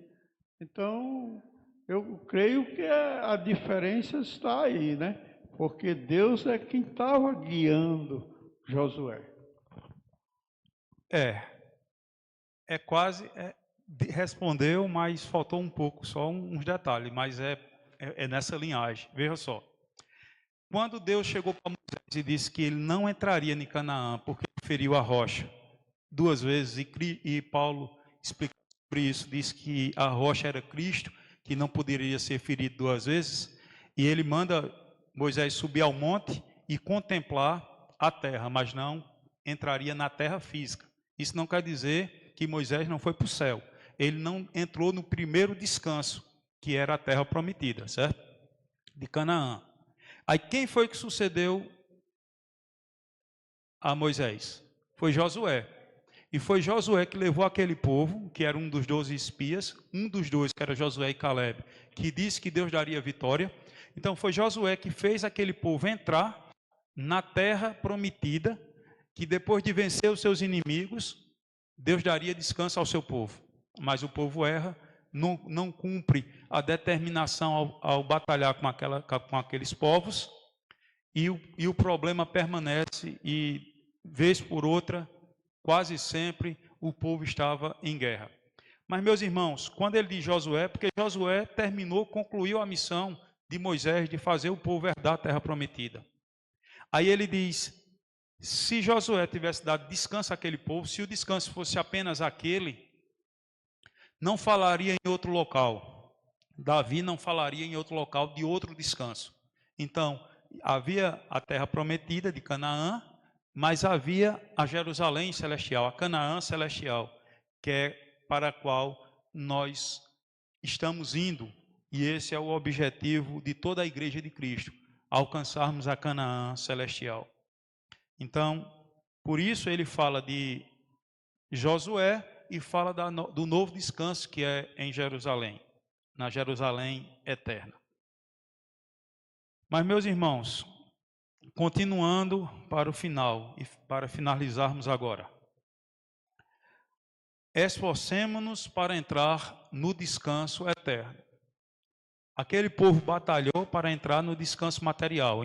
Então, eu creio que a diferença está aí, né? Porque Deus é quem estava guiando Josué. Respondeu, mas faltou um pouco, só uns detalhes, mas é nessa linhagem. Veja só. Quando Deus chegou para Moisés e disse que ele não entraria em Canaã porque feriu a rocha 2 vezes, e Paulo explica sobre isso, diz que a rocha era Cristo, que não poderia ser ferido 2 vezes, e ele manda Moisés subir ao monte e contemplar a terra, mas não entraria na terra física. Isso não quer dizer que Moisés não foi para o céu. Ele não entrou no primeiro descanso, que era a terra prometida, certo? De Canaã. Aí quem foi que sucedeu a Moisés? Foi Josué. E foi Josué que levou aquele povo, que era um dos 12 espias, um dos 2, que era Josué e Caleb, que disse que Deus daria vitória. Então foi Josué que fez aquele povo entrar na terra prometida, que depois de vencer os seus inimigos, Deus daria descanso ao seu povo. Mas o povo erra, não cumpre a determinação ao batalhar com aqueles povos, e o problema permanece, e vez por outra, quase sempre, o povo estava em guerra. Mas, meus irmãos, quando ele diz Josué, porque Josué concluiu a missão de Moisés de fazer o povo herdar a terra prometida. Aí ele diz, se Josué tivesse dado descanso àquele povo, se o descanso fosse apenas aquele, não falaria em outro local. Davi não falaria em outro local de outro descanso. Então, havia a terra prometida de Canaã, mas havia a Jerusalém celestial, a Canaã celestial, que é para a qual nós estamos indo. E esse é o objetivo de toda a igreja de Cristo, alcançarmos a Canaã celestial. Então, por isso ele fala de Josué e fala do novo descanso que é em Jerusalém, na Jerusalém eterna. Mas, meus irmãos, continuando para o final e para finalizarmos agora. Esforcemo-nos para entrar no descanso eterno. Aquele povo batalhou para entrar no descanso material.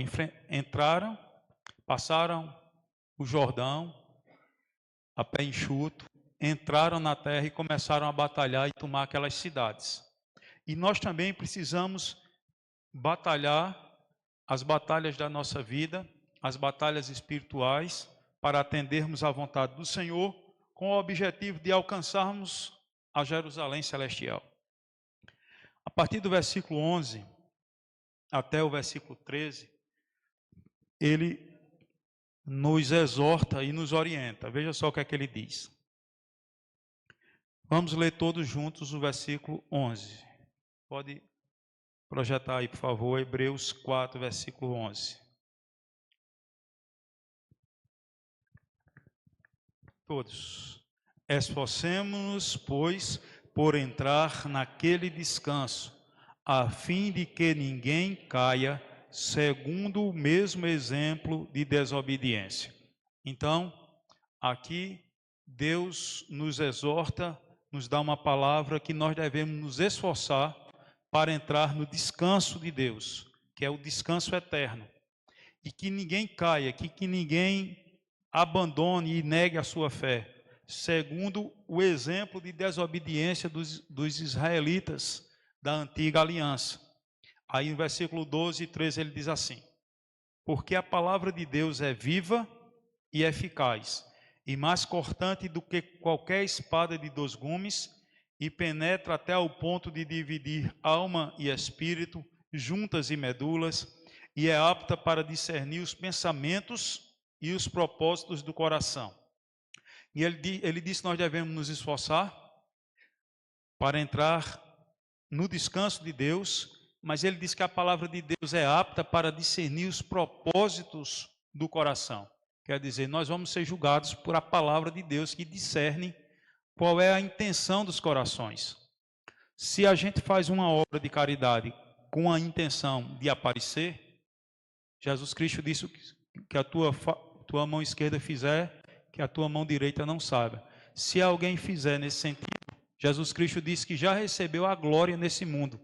Entraram, passaram o Jordão a pé enxuto, entraram na terra e começaram a batalhar e tomar aquelas cidades. E nós também precisamos batalhar as batalhas da nossa vida, as batalhas espirituais, para atendermos à vontade do Senhor, com o objetivo de alcançarmos a Jerusalém celestial. A partir do versículo 11 até o versículo 13, ele nos exorta e nos orienta. Veja só o que é que ele diz. Vamos ler todos juntos o versículo 11. Pode projetar aí, por favor, Hebreus 4, versículo 11. Todos. Esforcemo-nos, pois, por entrar naquele descanso, a fim de que ninguém caia, segundo o mesmo exemplo de desobediência. Então, aqui, Deus nos exorta, nos dá uma palavra que nós devemos nos esforçar para entrar no descanso de Deus, que é o descanso eterno. E que ninguém caia, que ninguém abandone e negue a sua fé, segundo o exemplo de desobediência dos israelitas da antiga aliança. Aí no versículo 12 e 13 ele diz assim: porque a palavra de Deus é viva e eficaz, e mais cortante do que qualquer espada de 2 gumes, e penetra até o ponto de dividir alma e espírito, juntas e medulas, e é apta para discernir os pensamentos e os propósitos do coração. E ele disse que nós devemos nos esforçar para entrar no descanso de Deus, mas ele diz que a palavra de Deus é apta para discernir os propósitos do coração. Quer dizer, nós vamos ser julgados por a palavra de Deus que discerne qual é a intenção dos corações. Se a gente faz uma obra de caridade com a intenção de aparecer, Jesus Cristo disse que a tua mão esquerda fizer, que a tua mão direita não saiba. Se alguém fizer nesse sentido, Jesus Cristo disse que já recebeu a glória nesse mundo,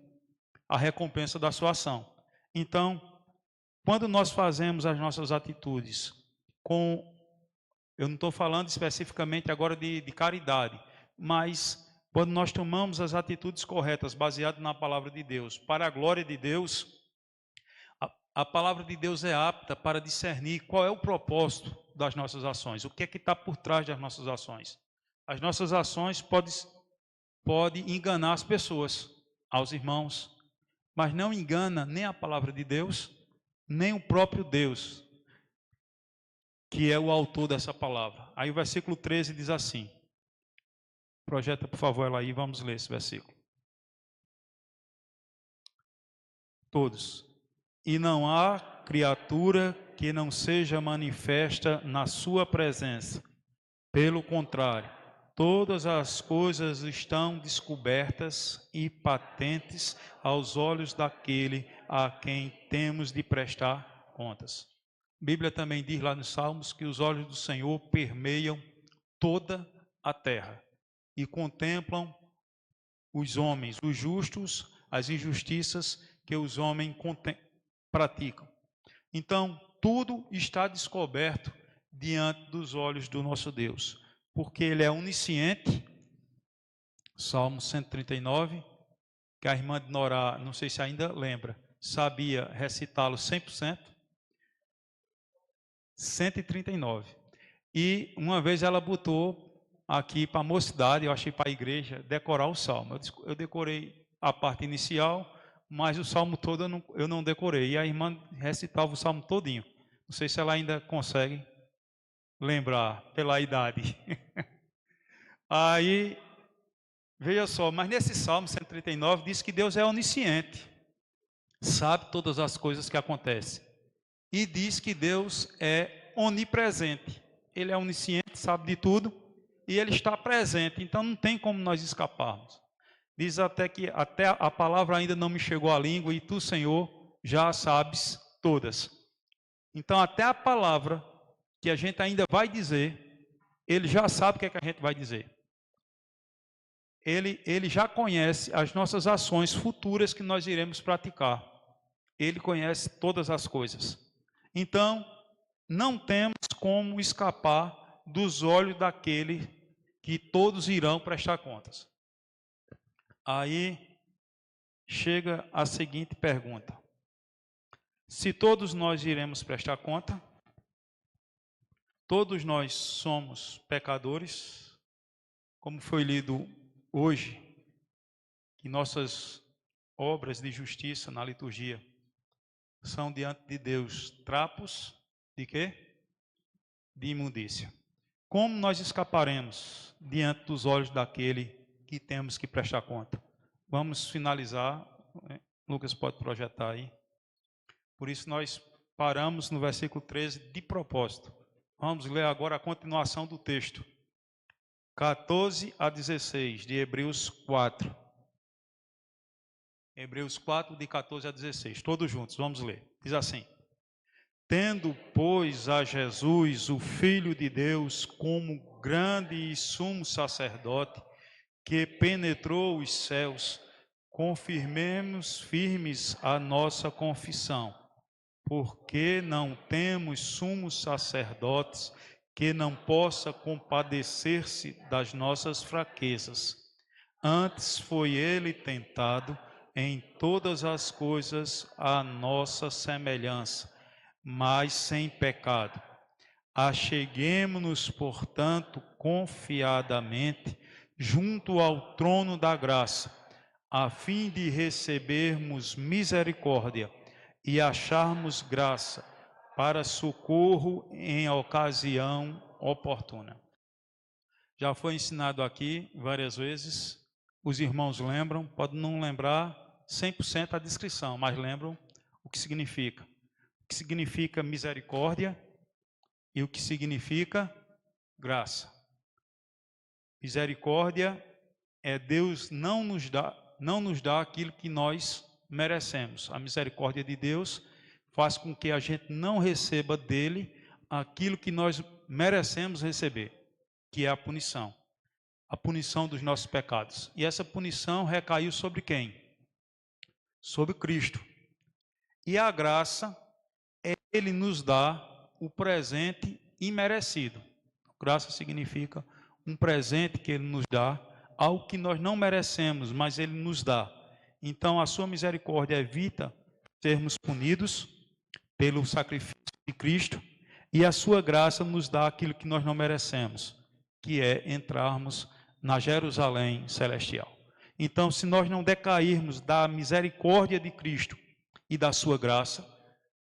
a recompensa da sua ação. Então, quando nós fazemos as nossas atitudes eu não estou falando especificamente agora de caridade, mas quando nós tomamos as atitudes corretas, baseadas na palavra de Deus, para a glória de Deus, a palavra de Deus é apta para discernir qual é o propósito das nossas ações, o que é que está por trás das nossas ações. As nossas ações podem enganar as pessoas, aos irmãos, mas não engana nem a palavra de Deus, nem o próprio Deus, que é o autor dessa palavra. Aí o versículo 13 diz assim, projeta por favor ela aí, vamos ler esse versículo. Todos. E não há criatura que não seja manifesta na sua presença. Pelo contrário, todas as coisas estão descobertas e patentes aos olhos daquele a quem temos de prestar contas. A Bíblia também diz lá nos Salmos que os olhos do Senhor permeiam toda a terra e contemplam os homens, os justos, as injustiças que os homens praticam. Então, tudo está descoberto diante dos olhos do nosso Deus, porque Ele é onisciente. Salmo 139, que a irmã de Norá, não sei se ainda lembra, sabia recitá-lo 100%. 139. E uma vez ela botou aqui para a mocidade, eu achei para a igreja, decorar o salmo. Eu decorei a parte inicial, mas o salmo todo eu não decorei. E a irmã recitava o salmo todinho. Não sei se ela ainda consegue lembrar pela idade. Aí, veja só, mas nesse salmo 139 diz que Deus é onisciente, sabe todas as coisas que acontecem. E diz que Deus é onipresente. Ele é onisciente, sabe de tudo, e Ele está presente. Então não tem como nós escaparmos. Diz até que até a palavra ainda não me chegou à língua, e tu, Senhor, já sabes todas. Então até a palavra que a gente ainda vai dizer, Ele já sabe o que é que a gente vai dizer. Ele já conhece as nossas ações futuras que nós iremos praticar. Ele conhece todas as coisas. Então, não temos como escapar dos olhos daquele que todos irão prestar contas. Aí chega a seguinte pergunta: se todos nós iremos prestar conta, todos nós somos pecadores, como foi lido hoje, que nossas obras de justiça na liturgia são diante de Deus trapos de quê? De imundícia. Como nós escaparemos diante dos olhos daquele que temos que prestar conta? Vamos finalizar. Lucas pode projetar aí. Por isso nós paramos no versículo 13 de propósito. Vamos ler agora a continuação do texto. 14 a 16 de Hebreus 4. Hebreus 4, de 14 a 16. Todos juntos, vamos ler. Diz assim: tendo, pois, a Jesus, o Filho de Deus, como grande e sumo sacerdote, que penetrou os céus, confirmemos firmes a nossa confissão, porque não temos sumos sacerdotes que não possa compadecer-se das nossas fraquezas. Antes foi ele tentado em todas as coisas à nossa semelhança, mas sem pecado. Acheguemo-nos, portanto, confiadamente junto ao trono da graça, a fim de recebermos misericórdia e acharmos graça para socorro em ocasião oportuna. Já foi ensinado aqui várias vezes, os irmãos lembram, podem não lembrar 100% a descrição, mas lembram o que significa. O que significa misericórdia e o que significa graça. Misericórdia é Deus não nos dá aquilo que nós merecemos. A misericórdia de Deus faz com que a gente não receba dele aquilo que nós merecemos receber, que é a punição dos nossos pecados. E essa punição recaiu sobre quem? Sobre Cristo. E a graça, ele nos dá o presente imerecido. Graça significa um presente que ele nos dá, algo que nós não merecemos, mas ele nos dá. Então, a sua misericórdia evita sermos punidos pelo sacrifício de Cristo, e a sua graça nos dá aquilo que nós não merecemos, que é entrarmos na Jerusalém celestial. Então, se nós não decairmos da misericórdia de Cristo e da sua graça,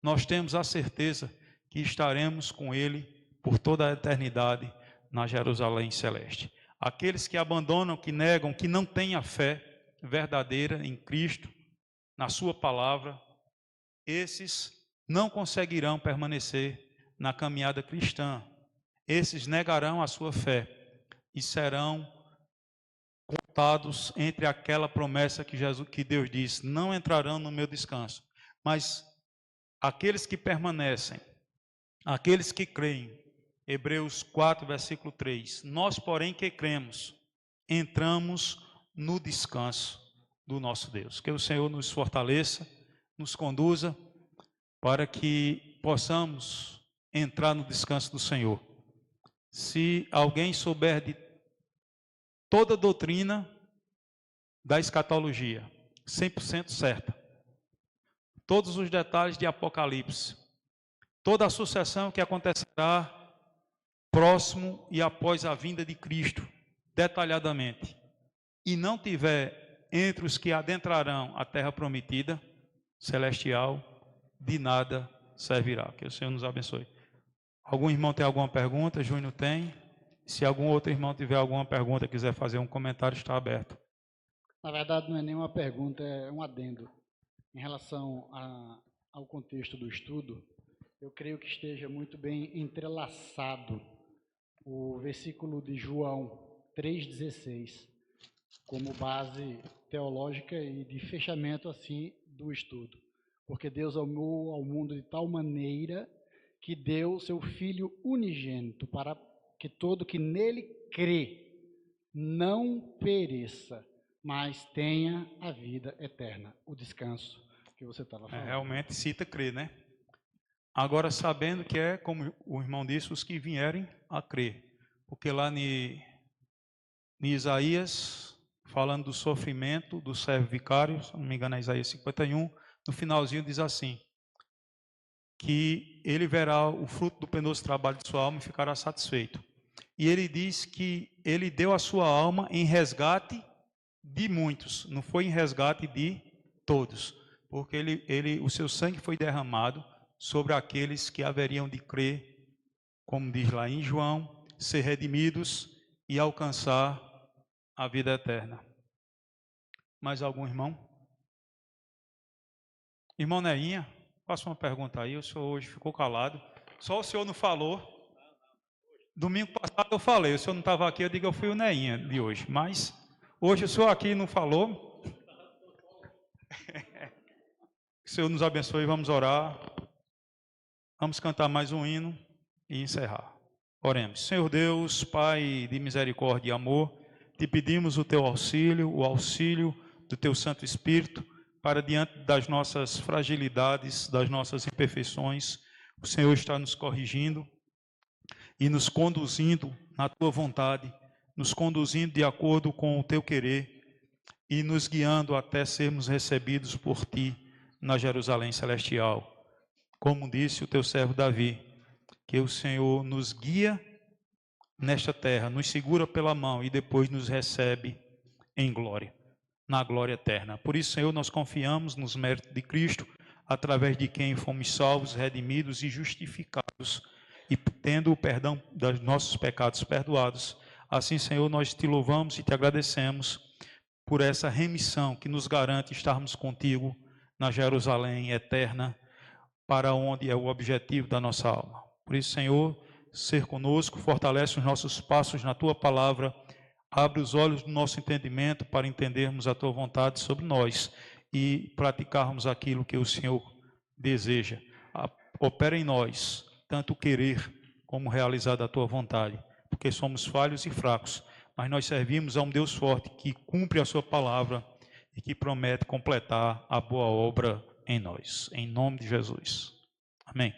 nós temos a certeza que estaremos com ele por toda a eternidade na Jerusalém celeste. Aqueles que abandonam, que negam, que não têm a fé verdadeira em Cristo, na sua palavra, esses não conseguirão permanecer na caminhada cristã. Esses negarão a sua fé e serão contados entre aquela promessa que Deus disse: não entrarão no meu descanso. Mas aqueles que permanecem, aqueles que creem, Hebreus 4, versículo 3, nós, porém, que cremos, entramos no descanso do nosso Deus. Que o Senhor nos fortaleça, nos conduza, para que possamos entrar no descanso do Senhor. Se alguém souber de toda a doutrina da escatologia, 100% certa, todos os detalhes de Apocalipse, toda a sucessão que acontecerá próximo e após a vinda de Cristo, detalhadamente e não tiver entre os que adentrarão a terra prometida, celestial, de nada servirá. Que o Senhor nos abençoe. Algum irmão tem alguma pergunta? Júnior tem. Se algum outro irmão tiver alguma pergunta, quiser fazer um comentário, está aberto. Na verdade, não é nenhuma pergunta, é um adendo. Em relação ao contexto do estudo, eu creio que esteja muito bem entrelaçado o versículo de João 3,16 como base teológica e de fechamento assim do estudo. Porque Deus amou ao mundo de tal maneira que deu seu Filho unigênito para que todo que nele crê não pereça, mas tenha a vida eterna, o descanso que você estava falando. Realmente cita crer, né? Agora, sabendo que é, como o irmão disse, os que vierem a crer. Porque lá em Isaías, falando do sofrimento do servo vicário, se não me engano é Isaías 51, no finalzinho diz assim, que ele verá o fruto do penoso trabalho de sua alma e ficará satisfeito. E ele diz que ele deu a sua alma em resgate de muitos, não foi em resgate de todos, porque o seu sangue foi derramado sobre aqueles que haveriam de crer, como diz lá em João, ser redimidos e alcançar a vida eterna. Mais algum irmão? Irmão Neinha, faça uma pergunta aí, o senhor hoje ficou calado, só o senhor não falou. Domingo passado eu falei, o senhor não estava aqui, eu digo eu fui o Neinha de hoje, mas hoje o senhor aqui não falou. Que o Senhor nos abençoe, vamos orar, vamos cantar mais um hino e encerrar. Oremos. Senhor Deus, Pai de misericórdia e amor, te pedimos o teu auxílio, o auxílio do teu Santo Espírito, para diante das nossas fragilidades, das nossas imperfeições, o Senhor está nos corrigindo e nos conduzindo na tua vontade, nos conduzindo de acordo com o teu querer e nos guiando até sermos recebidos por ti na Jerusalém celestial. Como disse o teu servo Davi, que o Senhor nos guia nesta terra, nos segura pela mão e depois nos recebe em glória, na glória eterna. Por isso, Senhor, nós confiamos nos méritos de Cristo, através de quem fomos salvos, redimidos e justificados, e tendo o perdão dos nossos pecados perdoados. Assim, Senhor, nós te louvamos e te agradecemos por essa remissão que nos garante estarmos contigo na Jerusalém eterna, para onde é o objetivo da nossa alma. Por isso, Senhor, ser conosco, fortalece os nossos passos na tua palavra, abre os olhos do nosso entendimento para entendermos a tua vontade sobre nós e praticarmos aquilo que o Senhor deseja. Opera em nós tanto o querer como realizar a tua vontade, porque somos falhos e fracos, mas nós servimos a um Deus forte que cumpre a sua palavra e que promete completar a boa obra em nós. Em nome de Jesus. Amém.